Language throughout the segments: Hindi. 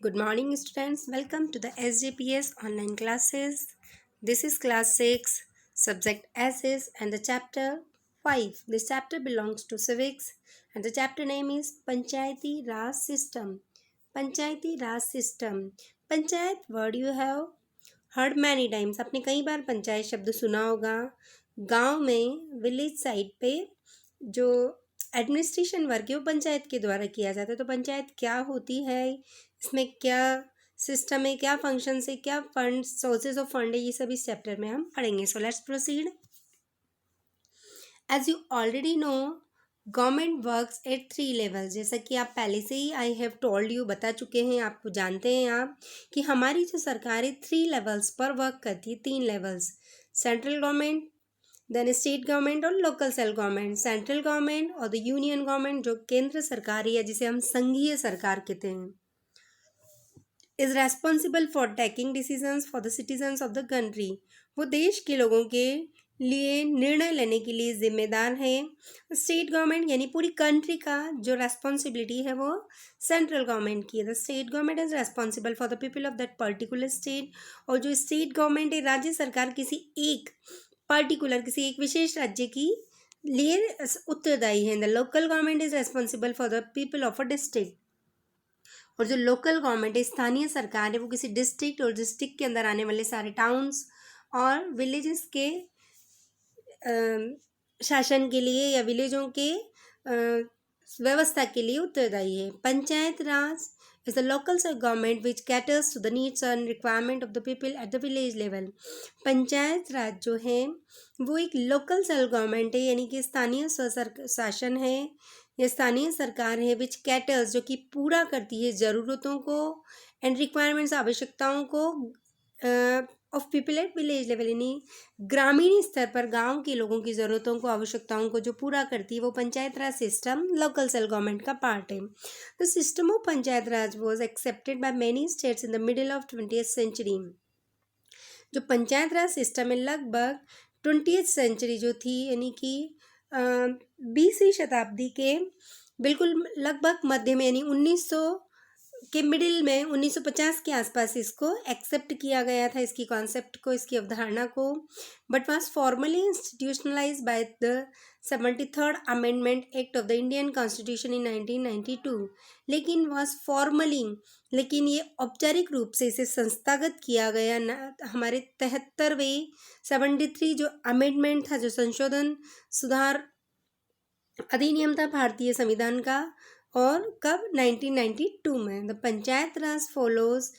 Good morning, students. Welcome to the SJPS online classes. This is class 6, subject Essays, and the chapter 5. This chapter belongs to civics, and the chapter name is Panchayati Raj System. Panchayati Raj System. Panchayat word you have heard many times. आपने कई बार पंचायत शब्द सुना होगा. गांव में विलेज साइड पे जो एडमिनिस्ट्रेशन वर्क है वो पंचायत के द्वारा किया जाता है. तो पंचायत क्या होती है, इसमें क्या सिस्टम है, क्या फंक्शन है, क्या फंड, सोर्सेज ऑफ फंड है, ये सब इस चैप्टर में हम पढ़ेंगे. So let's proceed. As you already know, government works at 3 levels. जैसा कि आप पहले से ही आई हैव टोल्ड यू बता चुके हैं, आपको जानते हैं आप कि हमारी जो सरकार है 3 लेवल्स पर वर्क करती है. 3 levels, central government, then state government और local self government. Central government और द यूनियन गवर्नमेंट जो केंद्र सरकार है, जिसे हम संघीय सरकार कहते हैं, is responsible for taking decisions for the citizens of the country. वो देश के लोगों के लिए निर्णय लेने के लिए जिम्मेदार है. स्टेट गवर्नमेंट यानी पूरी कंट्री का जो रेस्पॉन्सिबिलिटी है वो सेंट्रल गवर्नमेंट की है. The state government is responsible for the people of that particular state. और जो स्टेट गवर्नमेंट है, राज्य सरकार, किसी एक पर्टिकुलर, किसी एक विशेष राज्य की लिए उत्तरदायी है. The local government is responsible for the people of a district. और जो लोकल गवर्नमेंट है, स्थानीय सरकार है, वो किसी डिस्ट्रिक्ट और डिस्ट्रिक्ट के अंदर आने वाले सारे टाउन्स और विलेजेस के शासन के लिए या विलेजों के व्यवस्था के लिए उत्तरदायी है. पंचायत राज is the local self-government which caters to the needs and requirement of the people at the village level. Panchayat राज जो है वो एक लोकल सेल्फ गवर्नमेंट है, यानी कि स्थानीय शासन है या स्थानीय सरकार है, विच कैटर्स जो कि पूरा करती है ज़रूरतों को एंड रिक्वायरमेंट्स, आवश्यकताओं को of people at village level, यानी ग्रामीण स्तर पर गांव के लोगों की ज़रूरतों को, आवश्यकताओं को जो पूरा करती है, वो panchayat raj system local self government का पार्ट है. The system of panchayat raj was accepted by many states in the middle of 20th century. जो पंचायत राज सिस्टम है लगभग 20th सेंचुरी जो थी, यानी कि 20वीं शताब्दी के बिल्कुल लगभग मध्य में, यानी 1900 के मिडिल में, 1950 के आसपास इसको एक्सेप्ट किया गया था, इसकी कॉन्सेप्ट को, इसकी अवधारणा को. But was formally institutionalize by the 73rd amendment act of the Indian constitution in 1992. लेकिन ये औपचारिक रूप से इसे संस्थागत किया गया ना, हमारे 73वें 73 जो अमेंडमेंट था, जो संशोधन सुधार अधिनियम था भारतीय संविधान का, और कब? 1992 में. The panchayat raj follows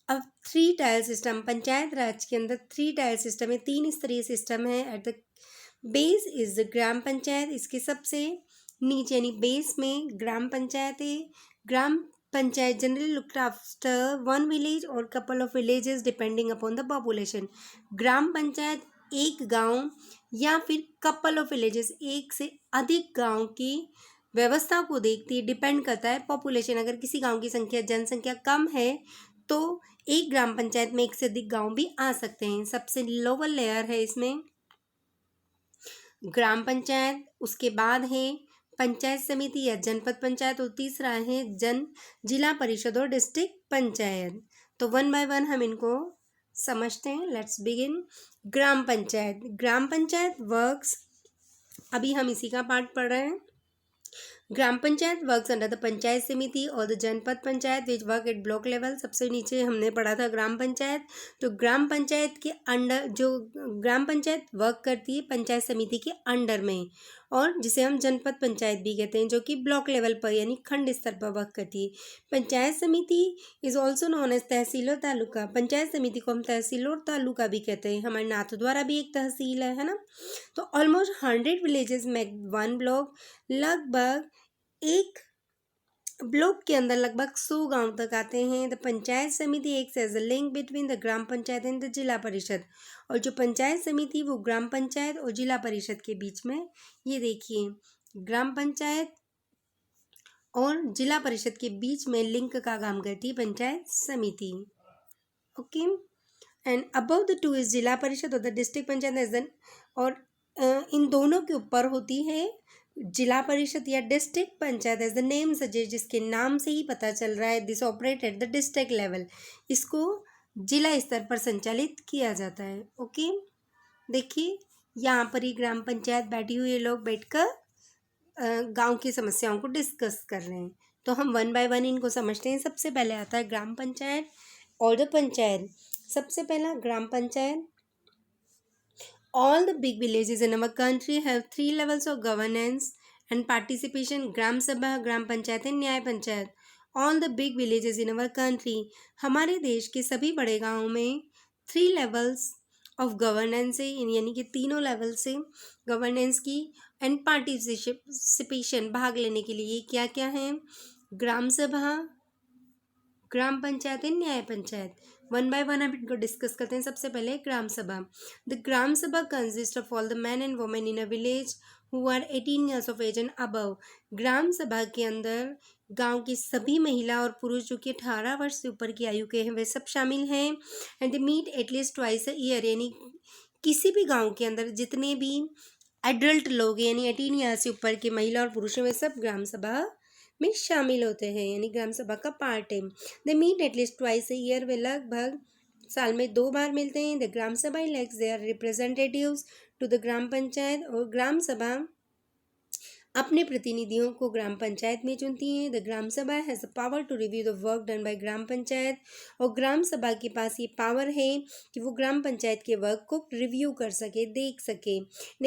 a 3 tier system. Panchayat raj के अंदर 3 टायर सिस्टम है, 3 स्तरीय सिस्टम है. At the base is the gram panchayat. इसके सबसे नीचे यानी बेस में ग्राम पंचायत है. Gram panchayat generally looked after one village और couple of villages depending upon the population. Gram panchayat एक गांव या फिर कपल ऑफ विलेजेस, एक से अधिक गांव की व्यवस्था को देखती है, डिपेंड करता है पॉपुलेशन. अगर किसी गांव की जनसंख्या कम है तो एक ग्राम पंचायत में एक से अधिक गांव भी आ सकते हैं. सबसे लोअर लेयर है इसमें ग्राम पंचायत, उसके बाद है पंचायत समिति या जनपद पंचायत, और तीसरा है जिला परिषद और डिस्ट्रिक्ट पंचायत. तो वन बाय वन हम इनको समझते हैं. Let's begin. Gram panchayat. Gram panchayat works, अभी हम इसी का पार्ट पढ़ रहे हैं. Gram panchayat works under the panchayat samiti और the janpad panchayat which work at block level. सबसे नीचे हमने पढ़ा था ग्राम पंचायत. तो ग्राम पंचायत के अंडर जो ग्राम पंचायत वर्क करती है पंचायत समिति के अंडर में, और जिसे हम जनपद पंचायत भी कहते हैं, जो कि ब्लॉक लेवल पर यानी खंड स्तर पर वर्क करती है. पंचायत समिति इज ऑल्सो नोन एज तहसील और तालुका. पंचायत समिति को हम तहसील और तालुका भी कहते हैं. हमारे नाथद्वारा भी एक तहसील है ना. तो almost 100 villages make one block. लगभग एक ब्लॉक के अंदर लगभग 100 गांव तक आते हैं. The panchayat samiti acts as a link between the gram panchayat and the zila parishad. और जो पंचायत समिति वो ग्राम पंचायत और जिला परिषद के बीच में, ये देखिए, ग्राम पंचायत और जिला परिषद के बीच में लिंक का काम करती है पंचायत समिति. Okay. And above the two is जिला परिषद और द डिस्ट्रिक्ट पंचायत. और इन दोनों के ऊपर होती है जिला परिषद या district panchayat as the name suggest, जिसके नाम से ही पता चल रहा है, this operate at the district level, इसको जिला स्तर पर संचालित किया जाता है। ओके, देखिए यहाँ पर ही ग्राम पंचायत बैठी हुई है, लोग बैठकर गांव की समस्याओं को डिस्कस कर रहे हैं। तो हम वन बाय वन इनको समझते हैं। सबसे पहले आता है ग्राम पंचायत और द पंचायत। सबसे पहला ग्राम panchayat. All the big villages in our country have 3 levels of governance and participation: ग्राम सभा, ग्राम पंचायत एंड न्याय panchayat. All the big villages in our country, हमारे देश के सभी बड़े गांवों में 3 levels ऑफ गवर्नेंस है, यानी कि तीनों लेवल से गवर्नेंस की, एंड पार्टिसिपेशन भाग लेने के लिए क्या क्या है? ग्राम सभा, ग्राम पंचायत एंड न्याय पंचायत। वन बाय वन हम इनको डिस्कस करते हैं। सबसे पहले ग्राम सभा। The gram sabha consist of all the man and women in a village who are 18 years of age and above. Gram sabha के अंदर गांव की सभी महिला और पुरुष जो कि 18 वर्ष से ऊपर की आयु के हैं वे सब शामिल हैं। And they meet at least twice a year, यानी किसी भी गांव के अंदर जितने भी एडल्ट लोग हैं, यानी 18 ईयर से ऊपर की महिला और पुरुष हैं, वे सब ग्राम सभा में शामिल होते हैं, यानी ग्राम सभा का पार्ट है। They meet at least twice a year, वे लगभग साल में 2 बार मिलते हैं। The gram sabha elects their representatives to the gram panchayat, और ग्राम सभा अपने प्रतिनिधियों को ग्राम पंचायत में चुनती हैं। The gram sabha has the power to review the work done by gram panchayat, और ग्राम सभा के पास ये पावर है कि वो ग्राम पंचायत के वर्क को रिव्यू कर सके, देख सके।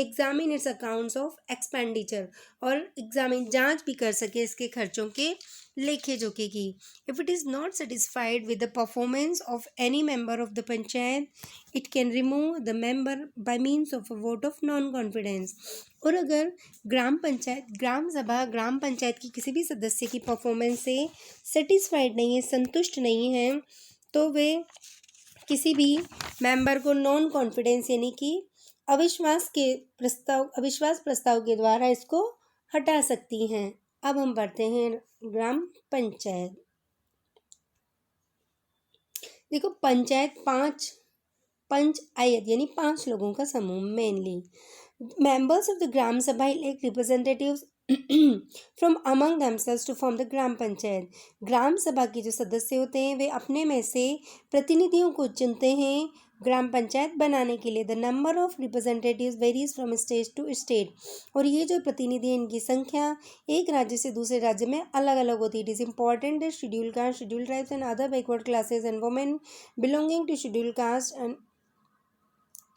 Examine it's accounts of expenditure, और एग्जामिन जांच भी कर सके इसके खर्चों के लेखे जोखे की। If it is not satisfied with the performance of any member of the panchayat, it can remove the member bye means of a vote of non confidence. और अगर ग्राम पंचायत, ग्राम सभा ग्राम पंचायत की किसी भी सदस्य की परफॉर्मेंस से सेटिस्फाइड नहीं है, संतुष्ट नहीं है, तो वे किसी भी मेंबर को नॉन कॉन्फिडेंस यानी कि अविश्वास प्रस्ताव के द्वारा इसको हटा सकती हैं। अब हम पढ़ते हैं ग्राम पंचायत। देखो, पंचायत 5 पंचायत यानी 5 लोगों का समूह mainly. Members of the Gram Sabha elect representatives from among themselves to form the ग्राम पंचायत। ग्राम सभा के जो सदस्य होते हैं वे अपने में से प्रतिनिधियों को चुनते हैं ग्राम पंचायत बनाने के लिए। The number of representatives varies from state to state, और ये जो प्रतिनिधि हैं इनकी संख्या एक राज्य से दूसरे राज्य में अलग अलग होती है। It is important that schedule caste, schedule tribes and other backward classes and women belonging to schedule caste and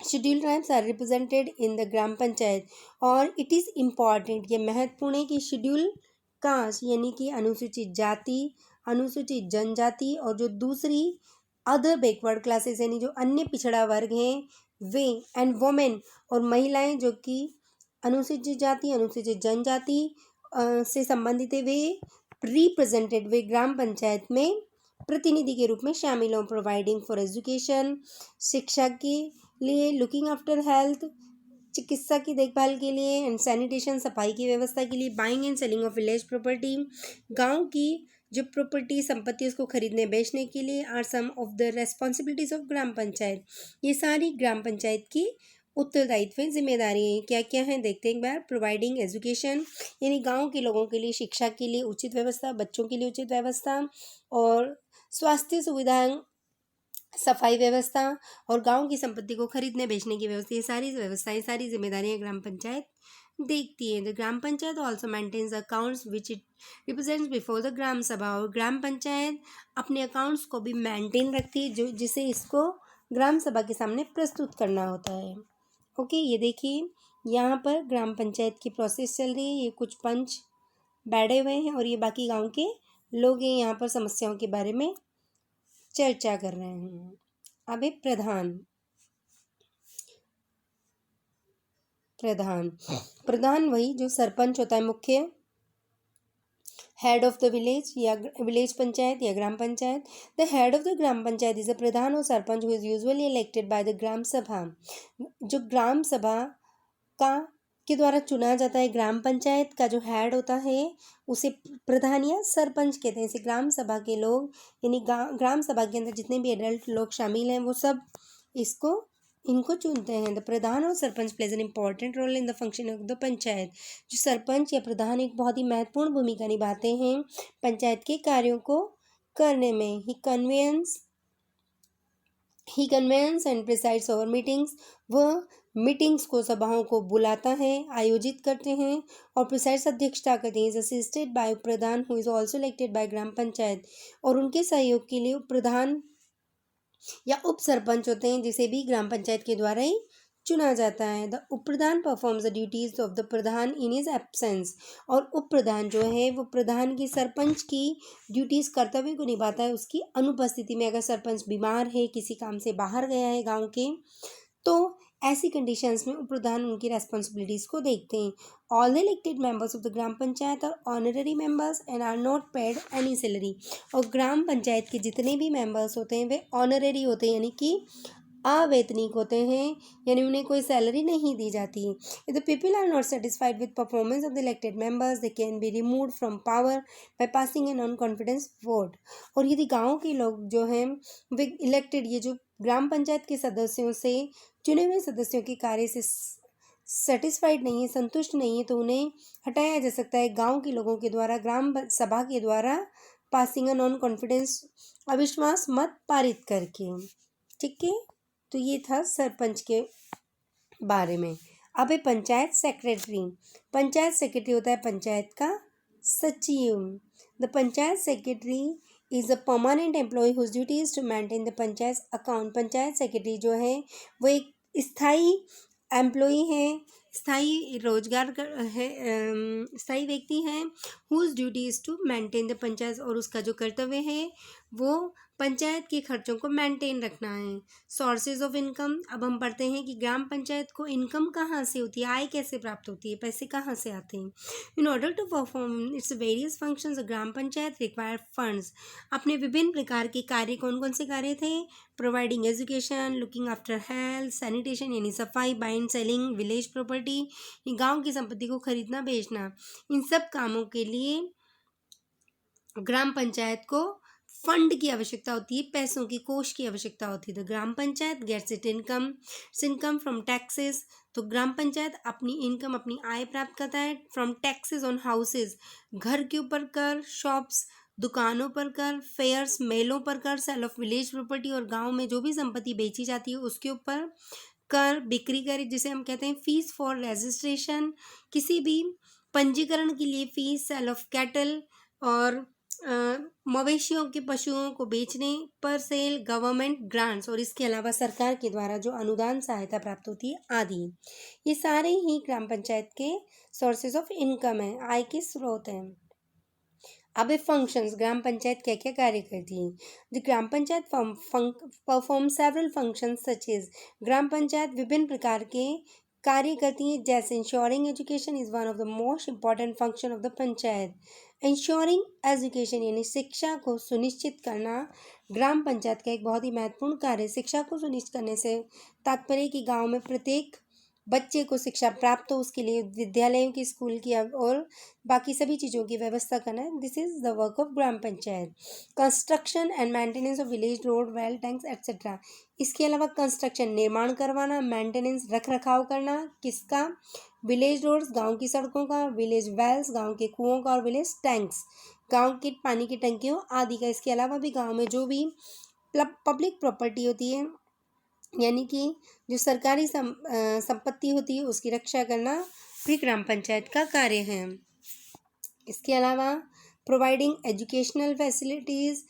schedule tribes are represented in the gram panchayat. और इट इज़ इम्पॉर्टेंट, ये महत्वपूर्ण है कि शेड्यूल कास्ट यानी कि अनुसूचित जाति, अनुसूचित जनजाति, और जो दूसरी अदर बैकवर्ड क्लासेस यानी जो अन्य पिछड़ा वर्ग हैं वे, एंड वोमेन और महिलाएं जो कि अनुसूचित जाति, अनुसूचित जनजाति से संबंधित है, वे रिप्रेजेंटेड, वे ग्राम पंचायत में प्रतिनिधि के रूप में शामिल हों। प्रोवाइडिंग फॉर एजुकेशन, शिक्षा के लिए, लुकिंग आफ्टर हेल्थ, चिकित्सा की देखभाल के लिए, एंड सैनिटेशन, सफाई की व्यवस्था के लिए, buying and selling of village property, गांव की जो प्रॉपर्टी संपत्ति उसको खरीदने बेचने के लिए, are some of the responsibilities of gram panchayat. ये सारी ग्राम पंचायत की उत्तरदायित्व जिम्मेदारी हैं। क्या क्या हैं देखते हैं एक बार। प्रोवाइडिंग एजुकेशन यानी गांव के लोगों के लिए शिक्षा के लिए उचित व्यवस्था, बच्चों के लिए उचित व्यवस्था, और स्वास्थ्य सुविधाएं, सफाई व्यवस्था, और गांव की संपत्ति को खरीदने बेचने की व्यवस्था, ये सारी व्यवस्थाएं, सारी जिम्मेदारियां ग्राम पंचायत देखती है। The gram panchayat also maintains accounts which it represents before the gram sabha, और ग्राम पंचायत अपने अकाउंट्स को भी मेंटेन रखती है जो जिसे इसको ग्राम सभा के सामने प्रस्तुत करना होता है। ओके, ये देखिए यहाँ पर ग्राम पंचायत की प्रोसेस चल रही है। ये कुछ पंच बैठे हुए हैं और ये बाकी गांव के लोग हैं, यहाँ पर समस्याओं के बारे में चर्चा कर रहे हैं। अब एक प्रधान वही जो सरपंच होता है, मुख्य हेड ऑफ द विलेज या विलेज पंचायत या gram panchayat. The head of the gram panchayat is a pradhan और sarpanch who is usually elected by the gram sabha. जो ग्राम सभा का के द्वारा चुना जाता है, ग्राम पंचायत का जो हेड होता है उसे प्रधान या सरपंच कहते हैं। इसे ग्राम सभा के लोग यानी ग्राम सभा के अंदर जितने भी एडल्ट लोग शामिल हैं वो सब इसको इनको चुनते हैं। द प्रधान और sarpanch plays an important role in the function of the panchayat. जो सरपंच या प्रधान एक बहुत ही महत्वपूर्ण भूमिका निभाते हैं पंचायत के कार्यों को करने में। He convenes and presides over meetings. वह मीटिंग्स को, सभाओं को बुलाता है, आयोजित करते हैं और प्रिसाइड्स अध्यक्षता करते हैं। Is assisted by pradhan who is also elected by gram panchayat. और उनके सहयोग के लिए प्रधान या उप सरपंच होते हैं, जिसे भी ग्राम पंचायत के द्वारा ही चुना जाता है। The up pradhan performs the duties of the pradhan in his absence. और उप प्रधान जो है वो प्रधान की, सरपंच की ड्यूटीज, कर्तव्य को निभाता है उसकी अनुपस्थिति में। अगर सरपंच बीमार है, किसी काम से बाहर गया है गांव के, तो ऐसी कंडीशंस में उप प्रधान उनकी रेस्पॉन्सिबिलिटीज को देखते हैं। All the elected members of the gram panchayat are honorary members and are not paid any salary. और ग्राम पंचायत के जितने भी मेंबर्स होते हैं वे ऑनररी होते हैं, यानी कि अवेतनिक होते हैं, यानी उन्हें कोई सैलरी नहीं दी जाती है। If the people are not satisfied with performance of the elected members they can be removed from power by passing a non confidence vote. और यदि गाँव के लोग जो हैं वे इलेक्टेड, ये जो ग्राम पंचायत के सदस्यों से, चुने हुए सदस्यों के कार्य से सेटिस्फाइड नहीं है, संतुष्ट नहीं है, तो उन्हें हटाया जा सकता है गांव के लोगों के द्वारा, ग्राम सभा के द्वारा पासिंग अ नॉन कॉन्फिडेंस, अविश्वास मत पारित करके। ठीक है, तो ये था सरपंच के बारे में। अब है पंचायत सेक्रेटरी। पंचायत सेक्रेटरी होता है पंचायत का सचिव। The panchayat secretary is a permanent employee whose duty is to maintain the panchayat account. Panchayat secretary जो है वो एक स्थायी एम्प्लॉई है, स्थायी रोजगार है, स्थायी व्यक्ति है। Whose duty is to maintain the panchayat, और उसका जो कर्तव्य है वो पंचायत के खर्चों को मेंटेन रखना है। Sources of income. अब हम पढ़ते हैं कि ग्राम पंचायत को इनकम कहाँ से होती है, आय कैसे प्राप्त होती है, पैसे कहाँ से आते हैं। In order to perform its various functions gram panchayat require funds. अपने विभिन्न प्रकार के कार्य, कौन कौन से कार्य थे? Providing education, looking after health, sanitation यानी सफाई, बाइंग सेलिंग विलेज प्रॉपर्टी, गाँव की संपत्ति को खरीदना बेचना। इन सब कामों के लिए ग्राम पंचायत को फंड की आवश्यकता होती है, पैसों की, कोष की आवश्यकता होती है। तो gram panchayat gets it income from taxes. तो ग्राम पंचायत अपनी इनकम, अपनी आय प्राप्त करता है फ्रॉम टैक्सेस ऑन हाउसेज, घर के ऊपर कर, शॉप्स दुकानों पर कर, फेयर्स मेलों पर कर, सेल ऑफ विलेज प्रॉपर्टी और गांव में जो भी संपत्ति बेची जाती है उसके ऊपर कर, बिक्री कर, जिसे हम कहते हैं फीस फॉर रजिस्ट्रेशन, किसी भी पंजीकरण के लिए फीस, सेल ऑफ कैटल और मवेशियों के, पशुओं को बेचने पर सेल, गवर्नमेंट ग्रांट्स और इसके अलावा सरकार के द्वारा जो अनुदान सहायता प्राप्त होती है आदि। ये सारे ही ग्राम पंचायत के सोर्सेज ऑफ इनकम है, आय के स्रोत हैं। अब ये फंक्शंस, ग्राम पंचायत क्या क्या कार्य करती है। The gram panchayat perform several functions such as. Gram panchayat विभिन्न प्रकार के कार्य करती हैं, जैसे ensuring education is one of the most important function of the panchayat. Ensuring education यानी शिक्षा को सुनिश्चित करना ग्राम पंचायत का एक बहुत ही महत्वपूर्ण कार्य है। शिक्षा को सुनिश्चित करने से तात्पर्य कि गांव में प्रत्येक बच्चे को शिक्षा प्राप्त हो, उसके लिए विद्यालयों की, स्कूल की और बाकी सभी चीज़ों की व्यवस्था करना है। This is the work of gram panchayat. Construction and maintenance of village road, well, tanks etcetera. इसके अलावा कंस्ट्रक्शन, निर्माण करवाना, मेंटेनेंस, रख रखाव करना, किसका? विलेज रोड्स, गांव की सड़कों का, विलेज वेल्स, गांव के कुओं का, और विलेज टैंक्स, गांव की पानी की टंकियों आदि का। इसके अलावा भी गांव में जो भी पब्लिक प्रॉपर्टी होती है, यानी कि जो सरकारी संपत्ति होती है, उसकी रक्षा करना भी ग्राम पंचायत का कार्य है। इसके अलावा प्रोवाइडिंग एजुकेशनल फैसिलिटीज़,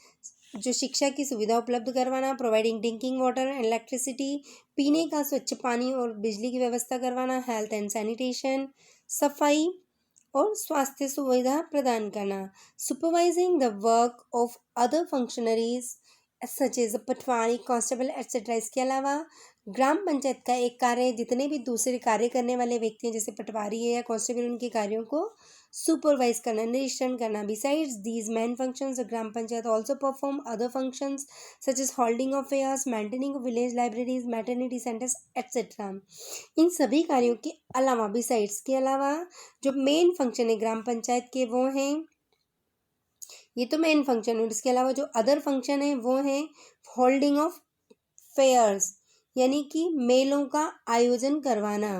जो शिक्षा की सुविधा उपलब्ध करवाना, providing drinking water and electricity, पीने का स्वच्छ पानी और बिजली की व्यवस्था करवाना, हेल्थ एंड सैनिटेशन, सफाई और स्वास्थ्य सुविधा प्रदान करना, supervising the work of other functionaries such as patwari, constable etcetera. इसके अलावा ग्राम पंचायत का एक कार्य है, जितने भी दूसरे कार्य करने वाले व्यक्ति हैं जैसे पटवारी है या कांस्टेबल, उनके कार्यों को सुपरवाइज करना, निरीक्षण करना। Besides these main functions gram panchayat also perform other functions such as holding of fairs, maintaining of village libraries, maternity centres etcetera. इन सभी कार्यों के अलावा, बिसाइड्स के अलावा, जो मेन फंक्शन है ग्राम पंचायत के वो हैं, ये तो मेन फंक्शन है। इसके अलावा जो अदर फंक्शन है वो है होल्डिंग ऑफ फेयर्स, यानी कि मेलों का आयोजन करवाना।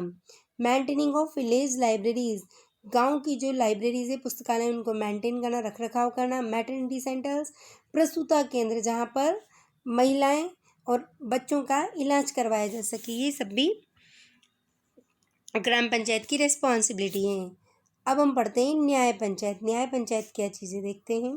मेंटेनिंग ऑफ विलेज लाइब्रेरीज, गांव की जो लाइब्रेरीज है, पुस्तकालय, उनको मेंटेन करना, रख रखाव करना। मैटरनिटी सेंटर्स, प्रसूता केंद्र, जहाँ पर महिलाएं और बच्चों का इलाज करवाया जा सके, ये सब भी ग्राम पंचायत की रिस्पॉन्सिबिलिटी है। अब हम पढ़ते हैं न्याय पंचायत। न्याय पंचायत क्या चीज़ें देखते हैं।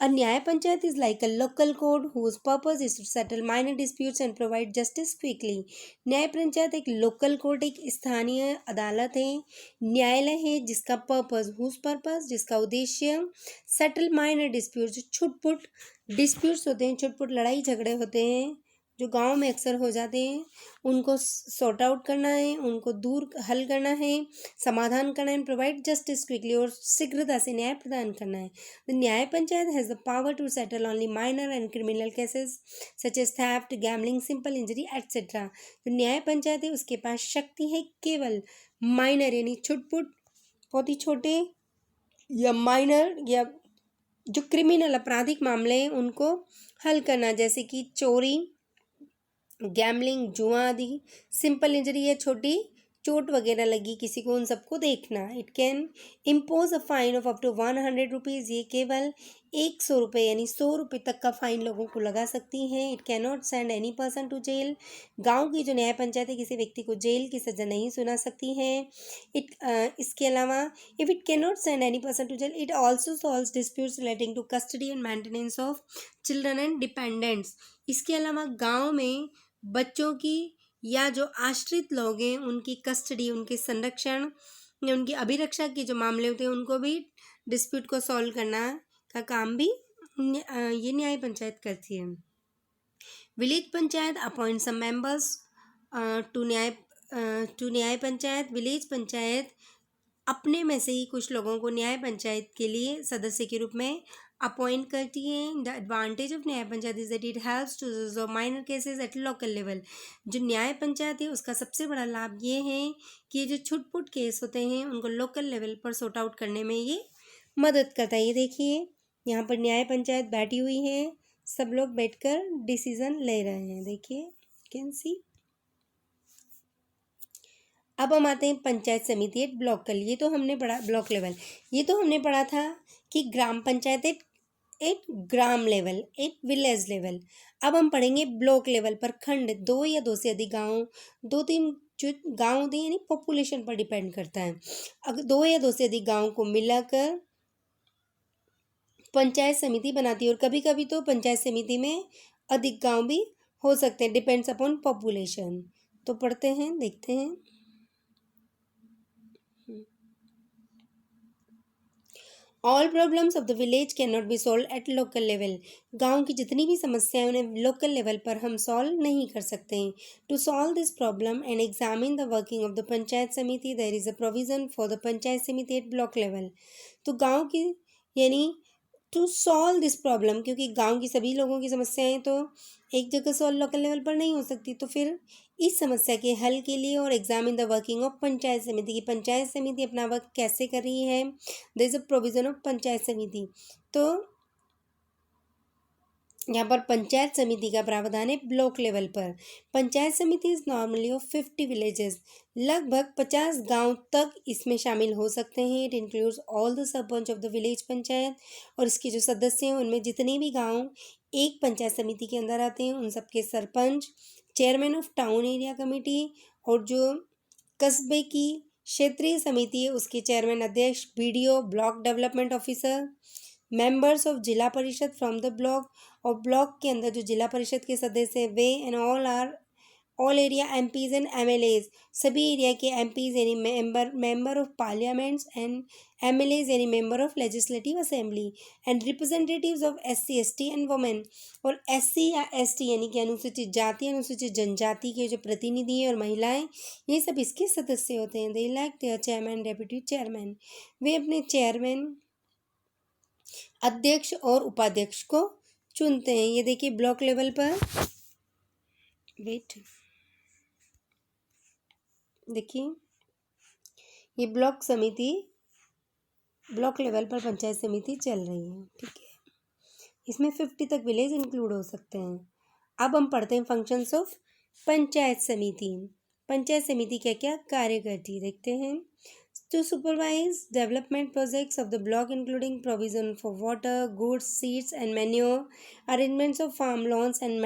A nyaya panchayat is like a local court whose purpose is to settle minor disputes and provide justice quickly. Nyaya panchayat एक लोकल कोर्ट, एक स्थानीय अदालत है, न्यायालय है, जिसका पर्पस जिसका उद्देश्य सेटल माइनर डिस्प्यूट्स, जो छुटपुट डिस्प्यूट्स होते हैं, छुटपुट लड़ाई झगड़े होते हैं जो गांव में अक्सर हो जाते हैं, उनको सॉर्ट आउट करना है, उनको दूर हल करना है, समाधान करना है, प्रोवाइड जस्टिस क्विकली, और शीघ्रता से न्याय प्रदान करना है। The nyaya panchayat has the power to settle only minor and criminal cases such as theft, gambling, simple injury etcetera. जो न्याय पंचायत है उसके पास शक्ति है केवल माइनर यानी छुटपुट, बहुत ही छोटे या माइनर या जो क्रिमिनल आपराधिक मामले हैं उनको हल करना, जैसे कि चोरी, गैमलिंग, जुआ आदि। सिंपल इंजरी या छोटी चोट वगैरह लगी किसी को, उन सबको देखना। It can impose a fine of up to 100 rupees, ये केवल 100 रुपये यानी 100 रुपये तक का फाइन लोगों को लगा सकती है। It can not send any person to jail, गांव की जो न्याय पंचायत है किसी व्यक्ति को जेल की सज़ा नहीं सुना सकती है। इसके अलावा if it can not send any person to jail, it also solves disputes relating to custody and maintenance of children and dependents. इसके अलावा गाँव में बच्चों की या जो आश्रित लोग हैं उनकी कस्टडी, उनके संरक्षण या उनकी अभिरक्षा के जो मामले होते हैं उनको भी, डिस्प्यूट को सॉल्व करना का काम भी ये न्याय पंचायत करती है। Village panchayat appoint some members to nyaya panchayat. Village panchayat अपने में से ही कुछ लोगों को न्याय पंचायत के लिए सदस्य के रूप में अपॉइंट करती है। The advantage of nyaya panchayat is that it helps to resolve minor cases at local level. जो न्याय पंचायत है उसका सबसे बड़ा लाभ ये है कि ये जो छुटपुट केस होते हैं उनको लोकल लेवल पर सॉर्ट आउट करने में ये मदद करता है। ये देखिए यहाँ पर न्याय पंचायत बैठी हुई है, सब लोग बैठकर डिसीजन ले रहे हैं, देखिए कैन सी। अब हम आते हैं panchayat samiti at block level. ये तो हमने पढ़ा, ब्लॉक लेवल, ये तो हमने पढ़ा था कि gram panchayat at gram level, at village level. अब हम पढ़ेंगे ब्लॉक लेवल पर खंड, 2 या 2 से अधिक गाँव, 2-3 जो गाँव होते हैं यानी पॉपुलेशन पर डिपेंड करता है। अगर 2 या 2 से अधिक गाँव को मिलाकर पंचायत समिति बनाती है, और कभी कभी तो पंचायत समिति में अधिक गाँव भी हो सकते हैं, डिपेंड्स अपॉन पॉपुलेशन। तो पढ़ते हैं, देखते हैं। All problems of the village can not be solve eight local level. गाँव की जितनी भी समस्याएं उन्हें लोकल लेवल पर हम सॉल्व नहीं कर सकते हैं। To solve this problem and examine the working of the panchayat samiti, there is a provision for the panchayat samiti at block level. तो गाँव की यानी टू सॉल्व दिस प्रॉब्लम, क्योंकि गांव की सभी लोगों की समस्याएं तो एक जगह सॉल्व लोकल लेवल पर नहीं हो सकती, तो फिर इस समस्या के हल के लिए और examine the working of panchayat समिति की पंचायत समिति अपना वर्क कैसे कर रही है, there is a provision of panchayat samiti. तो यहाँ पर पंचायत समिति का प्रावधान है ब्लॉक लेवल पर। पंचायत समिति इज नॉर्मली ऑफ 50 विलेजेस, लगभग 50 गांव तक इसमें शामिल हो सकते हैं। It includes all the sarpanch of the village panchayat, और इसके जो सदस्य हैं उनमें जितने भी गांव एक पंचायत समिति के अंदर आते हैं उन सबके sarpanch, chairman of town area committee, और जो कस्बे की क्षेत्रीय समिति है उसके चेयरमैन, अध्यक्ष, BDO, block development officer, members of zila parishad from the block, और ब्लॉक के अंदर जो जिला परिषद के सदस्य हैं वे and all area MPs and MLAs, सभी एरिया के एमपीज यानी member of parliaments and MLAs यानी member of legislative assembly, and representatives of SC ST and women, और एससी या एसटी यानी कि अनुसूचित जाति अनुसूचित जनजाति के जो प्रतिनिधि हैं और महिलाएं, ये सब इसके सदस्य होते हैं। They elect their chairman, deputy chairman, वे अपने चेयरमैन, अध्यक्ष और उपाध्यक्ष को चुनते हैं। ये देखिए ब्लॉक लेवल पर, वेट देखिए ये ब्लॉक लेवल पर पंचायत समिति चल रही है, ठीक है। इसमें 50 तक विलेज इंक्लूड हो सकते हैं। अब हम पढ़ते हैं फंक्शंस ऑफ पंचायत समिति। पंचायत समिति क्या क्या कार्य करती है देखते हैं। To supervise development projects of the block including provision for water, goods, seeds and manure, arrangements of farm loans and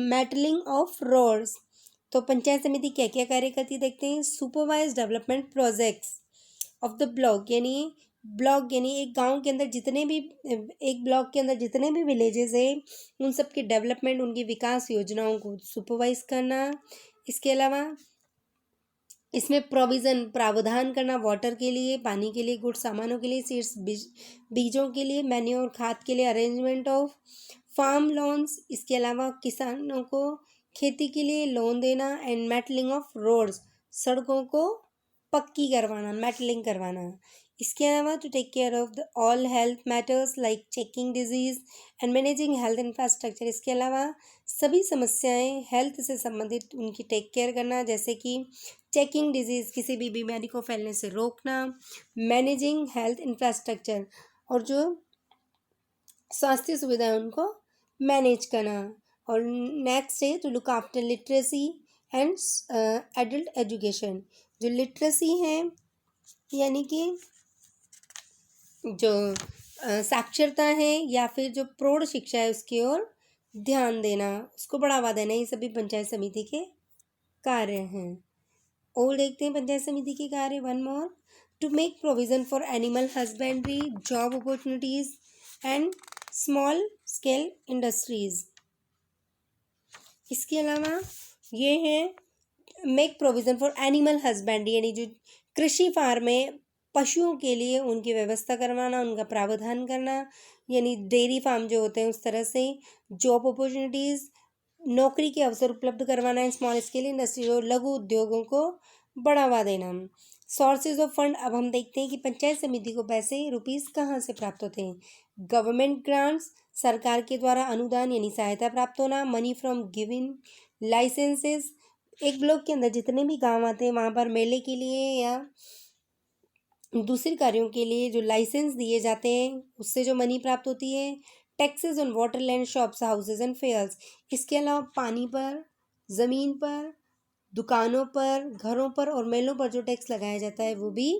metalling of roads. तो पंचायत समिति क्या क्या कार्य करती है देखते हैं। Supervise development projects of the block यानी एक गांव के अंदर जितने भी, एक ब्लॉक के अंदर जितने भी विलेजेस है उन सब की डेवलपमेंट, उनकी विकास योजनाओं को सुपरवाइज करना। इसके अलावा इसमें प्रोविज़न प्रावधान करना, वाटर के लिए, पानी के लिए, गुड्स सामानों के लिए, सीड्स बीजों के लिए, मैन्योर खाद के लिए, अरेंजमेंट ऑफ फार्म लोन्स, इसके अलावा किसानों को खेती के लिए लोन देना, एंड मेटलिंग ऑफ रोड्स, सड़कों को पक्की करवाना, मेटलिंग करवाना। इसके अलावा to take care of the all health matters like checking disease and managing health infrastructure. इसके अलावा सभी समस्याएं हेल्थ से संबंधित उनकी टेक केयर करना, जैसे कि चेकिंग डिजीज़, किसी भी बीमारी को फैलने से रोकना, मैनेजिंग हेल्थ इंफ्रास्ट्रक्चर, और जो स्वास्थ्य सुविधा है उनको मैनेज करना। और नेक्स्ट है to look after literacy and adult education. जो लिटरेसी है यानी कि जो साक्षरता है या फिर जो प्रौढ़ शिक्षा है उसकी ओर ध्यान देना, उसको बढ़ावा देना, ये सभी पंचायत समिति के कार्य हैं। और देखते हैं पंचायत समिति के कार्य one more. To make provision for animal husbandry, job opportunities and small scale industries. इसके अलावा ये है make provision for animal husbandry यानी जो कृषि फार्म में पशुओं के लिए उनकी व्यवस्था करवाना, उनका प्रावधान करना, यानी डेयरी फार्म जो होते हैं उस तरह से। जॉब अपॉर्चुनिटीज़, नौकरी के अवसर उपलब्ध करवाना है। स्मॉल स्केल इंडस्ट्री और लघु उद्योगों को बढ़ावा देना। सोर्सेज ऑफ फंड, अब हम देखते हैं कि पंचायत समिति को पैसे रुपीज़ कहाँ से प्राप्त होते हैं। गवर्नमेंट ग्रांट्स, सरकार के द्वारा अनुदान यानी सहायता प्राप्त होना। मनी फ्रॉम गिविंग लाइसेंसेस, एक ब्लॉक के अंदर जितने भी गांव आते हैं वहाँ पर मेले के लिए या दूसरे कार्यों के लिए जो लाइसेंस दिए जाते हैं उससे जो मनी प्राप्त होती है। Taxes on water, land, shops, houses and fairs. इसके अलावा पानी पर, ज़मीन पर, दुकानों पर, घरों पर और मेलों पर जो टैक्स लगाया जाता है वो भी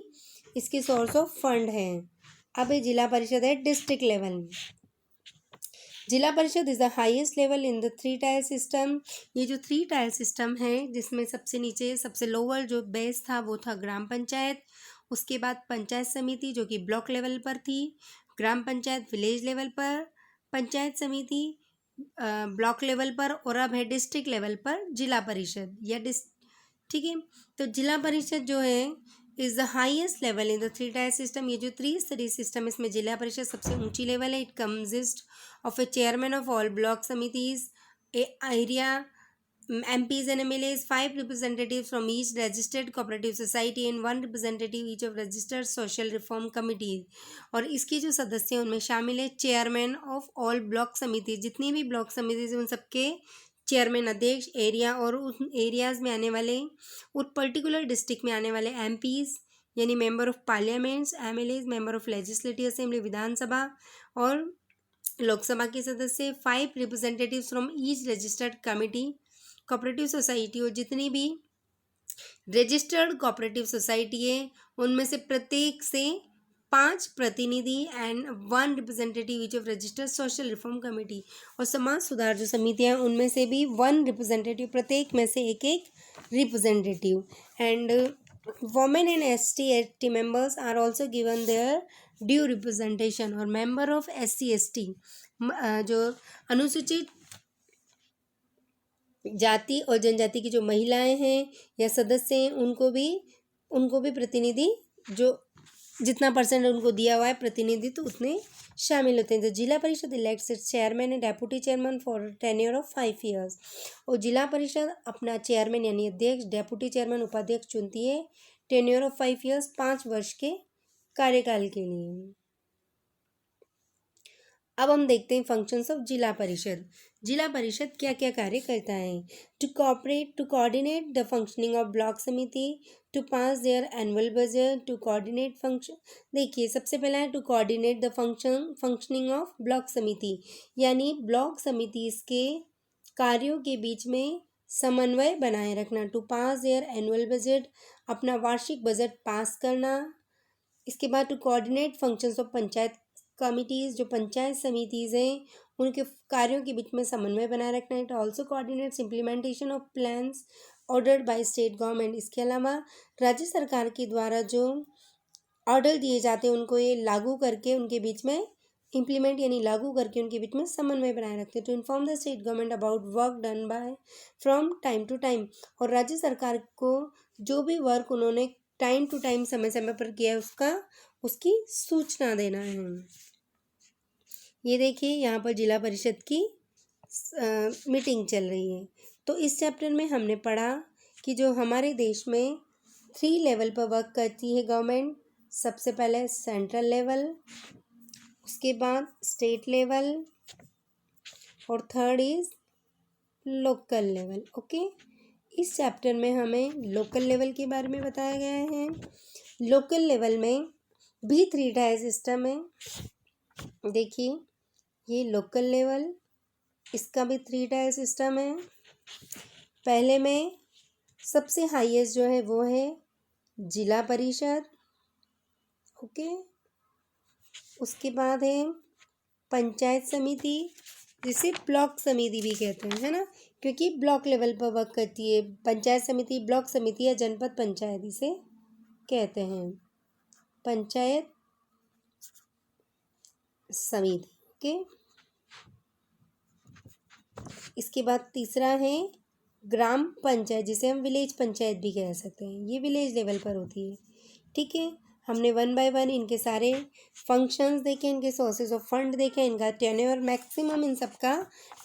इसके सोर्स ऑफ फंड हैं। अब ये जिला परिषद है डिस्ट्रिक्ट लेवल। जिला परिषद is the highest level in the 3 tier system. ये जो 3 टायर सिस्टम है जिसमें सबसे नीचे सबसे लोअर जो बेस था वो था ग्राम पंचायत, उसके बाद पंचायत समिति जो कि ब्लॉक लेवल पर थी, ग्राम पंचायत विलेज लेवल पर, पंचायत समिति ब्लॉक लेवल पर, और अब है डिस्ट्रिक्ट लेवल पर जिला परिषद या ठीक है। तो जिला परिषद जो है is the highest level in the 3 tier system. ये जो 3 स्तरीय सिस्टम इसमें जिला परिषद सबसे ऊंची लेवल है। It consist of a chairman of all block samitis, a area MPs and MLAs, 5 representatives from each registered cooperative society and 1 representative each of registered social reform committees। और इसके जो सदस्य हैं उनमें शामिल है चेयरमैन ऑफ ऑल ब्लॉक समिति, जितनी भी ब्लॉक समिति उन सबके चेयरमैन, अध्यक्ष, एरिया और उस एरियाज़ में आने वाले, उस पर्टिकुलर डिस्ट्रिक्ट में आने वाले MPs यानी member of parliaments, MLAs member of legislative assembly Vidhan Sabha और लोकसभा के सदस्य, 5 representatives from each registered committee, cooperative society और जितनी भी रजिस्टर्ड कोऑपरेटिव सोसाइटी है उनमें से प्रत्येक से 5 प्रतिनिधि and 1 representative each of registered social reform committee, और समाज सुधार जो समितियां उनमें से भी 1 रिप्रेजेंटेटिव, प्रत्येक में से एक एक representative. And women and ST members are also given their due representation. और मेंबर ऑफ SC/ST जो अनुसूचित जाति और जनजाति की जो महिलाएं हैं या सदस्य हैं उनको भी प्रतिनिधि, जो जितना परसेंट उनको दिया हुआ है प्रतिनिधि, तो उतने शामिल होते हैं। तो जिला परिषद elects it's chairman and deputy chairman for tenure of 5 years. और जिला परिषद अपना चेयरमैन यानी अध्यक्ष, डेप्यूटी चेयरमैन, उपाध्यक्ष चुनती है टेन्योर ऑफ 5 ईयर्स, 5 वर्ष के कार्यकाल के लिए। अब हम देखते हैं फंक्शंस ऑफ जिला परिषद। जिला परिषद क्या क्या कार्य करता है। To coordinate the functioning of block samiti, to pass their annual budget, to coordinate function. देखिए सबसे पहला है to coordinate the functioning of block samiti, यानी ब्लॉक समिति इसके कार्यों के बीच में समन्वय बनाए रखना, to pass their annual budget, अपना वार्षिक बजट पास करना। इसके बाद to coordinate functions of panchayat committees, जो पंचायत समितिज़ हैं उनके कार्यों के बीच में समन्वय बनाए रखना। It also coordinates implementation of plans ordered by state government. इसके अलावा राज्य सरकार के द्वारा जो ऑर्डर दिए जाते हैं उनको ये लागू करके उनके बीच में इम्प्लीमेंट यानी लागू करके उनके बीच में समन्वय बनाए रखते हैं। To inform the state government about work done by from time to time, और राज्य सरकार को जो भी वर्क उन्होंने टाइम टू टाइम समय समय पर किया है उसकी सूचना देना है। ये देखिए यहाँ पर जिला परिषद की मीटिंग चल रही है। तो इस चैप्टर में हमने पढ़ा कि जो हमारे देश में 3 लेवल पर वर्क करती है गवर्नमेंट। सबसे पहले सेंट्रल लेवल, उसके बाद स्टेट लेवल, और third is local level. Okay, इस चैप्टर में हमें लोकल लेवल के बारे में बताया गया है। लोकल लेवल में भी 3 टायर सिस्टम है। देखिए ये लोकल लेवल, इसका भी 3 टायर सिस्टम है। पहले में सबसे हाईएस्ट जो है वो है जिला परिषद। ओके, उसके बाद है पंचायत समिति, जिसे ब्लॉक समिति भी कहते हैं, है ना, क्योंकि ब्लॉक लेवल पर वर्क करती है। पंचायत समिति, ब्लॉक समिति या जनपद पंचायत इसे कहते हैं, पंचायत समिति। ओके, इसके बाद तीसरा है ग्राम पंचायत, जिसे हम विलेज पंचायत भी कह सकते हैं। ये विलेज लेवल पर होती है। ठीक है, हमने 1 बाय 1 इनके सारे फंक्शंस देखे, इनके सोर्सेज ऑफ फंड देखे, इनका टेन्योर मैक्सिमम इन सबका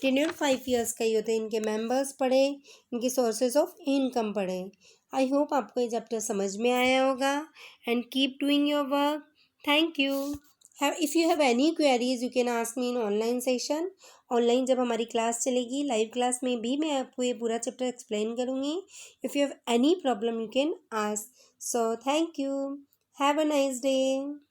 टेन्योर 5 ईयर्स का ही होता है। इनके मेंबर्स पढ़े, इनके सोर्सेज ऑफ इनकम पढ़े। आई होप आपको ये चैप्टर समझ में आया होगा। And keep doing your work. Thank you. If you have any queries you can ask me in online session. Online जब हमारी क्लास चलेगी, लाइव क्लास में भी मैं आपको ये पूरा चैप्टर एक्सप्लेन करूँगी। If you have any problem you can ask. So thank you. Have a nice day.